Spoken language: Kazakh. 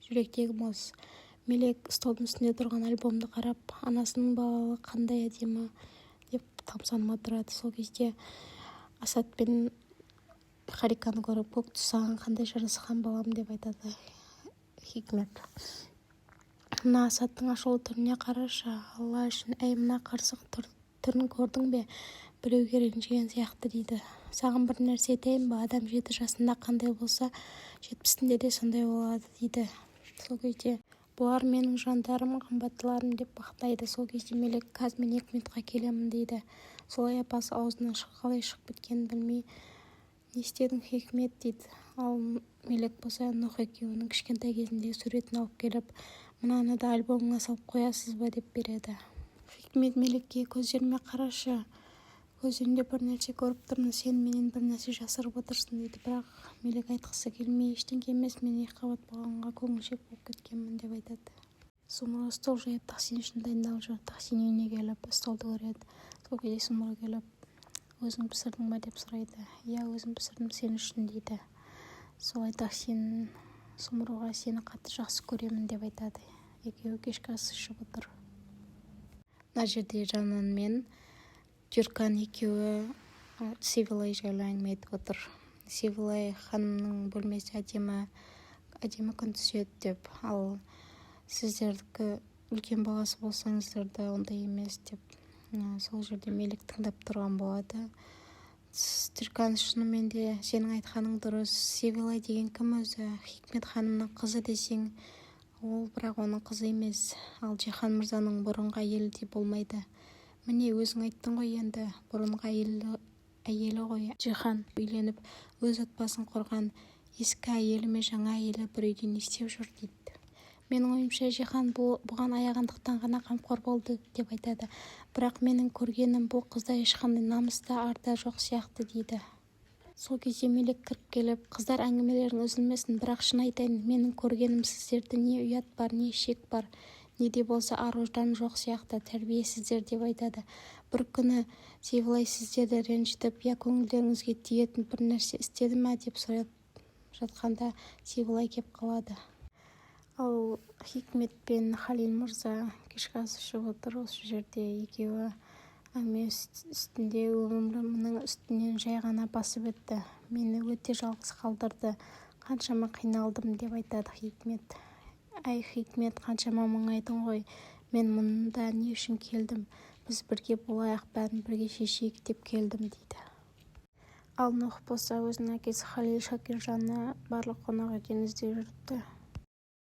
жүректегі мұз. Мелек столдың үстінде тұрған альбомды қарап, анасының балалы қандай әдемі деп тамсанып отырады. Сол кезде Асат пен Хариканы көріп, көк түс саған қандай жарасқан балам деп айтады Хикмет. Мына Асаттың ашулы түріне қарашы, Алла үшін, әй мына қырсық түрін көрдің бе? Біреуге ренжіген сияқты дейді. Саған бір нәрсе айтайын ба? Адам 7 жасында қандай болса, 70-інде де сондай болады дейді. Сол кезде бұлар менің жандарым, қымбаттыларым деп мақтайды. Сол кезде Мелек қазір мен 2 минутқа келемін дейді. Солай апасы аузынан қалай шығып кеткенін білмей, не істедің Хикмет дейді. Ал Мелек болса Нұх екеуінің кішкентай кезіндегі суретін алып келіп, мынаны да альбомыңа салып қоясыз ба деп береді. Хикмет Мелекке көздеріме қарашы, көздерінде бір нәрсе көріп тұрмын, сен менен бір нәрсе жасырып отырсың дейді. Бірақ Мелек айтқысы келмей, ештеңе емес, мен 2 қабат болғанға көңілшек болып кеткенмін деп айтады. Сумра стол жайып Тахсин үшін дайындалып жүр. Тахсин үйіне келіп столды көреді. Сол кезде Сумра келіп, өзің пісірдің ба деп сұрайды. Иә, өзім пісірдім сен үшін дейді. Солай Тахсин Сумраға сені қатты жақсы көремін деп айтады. Екеуі кешкі ас ішіп отыр. Мына жерде Жаннан мен Джуркан екеуі Севилай жайлы әңгіме айтып отыр. Севилай ханымның бөлмесі әдемі күн түседі деп, ал сіздердікі үлкен баласы болсаңыздар да ондай емес деп. Сол жерде Мелек тыңдап тұрған болады. Джуркан, шынымен де сенің айтқаның дұрыс. Севилай деген кім өзі? Хикмет ханымның қызы десең, ол бірақ оның қызы емес. Ал Джихан мырзаның бұрынғы әйелі де болмайды. Міне өзің айттың ғой енді, бұрынғы әйелі ғой. Джихан үйленіп, өз отбасын құрған, ескі әйелі ме жаңа әйелі бір үйде не істеп жүр дейді. Менің ойымша Джихан бұған аяғандықтан ғана қамқор болды деп айтады. Бірақ менің көргенім бұл қызда ешқандай намыс та ар да жоқ сияқты дейді. Сол кезде Мелек кіріп келіп, қыздар әңгімелерің үзілмесін, бірақ шын айтайын, менің көргенім сіздерде не ұят бар, не шек бар, не де болса ар-ождан жоқ сияқты, тәрбиесіздер деп айтады. Бір күні Севилай сіздерді ренжітіп, я көңілдеріңізге тиетін бір нәрсе істеді ме деп сұрап жатқанда Севилай кеп қалады. Ал Хикмет пен Халил мырза кешкі ас ішіп отыр. Осы жерде екеуі әңгіме үстінде өмірімнің үстінен жай ғана басып өтті. Мені өте жалғыз қалдырды. Қаншама қиналдым деп айтады Хикмет. Әй Хикмет, қаншама мұңайдың ғой. Мен мұнда не үшін келдім? Біз бірге болайық, бәрін бірге шешейік деп келдім дейді. Ал Нұх болса өзінің әкесі Халил Шакиржанны барлық қонақ үйден іздеп жүріпті.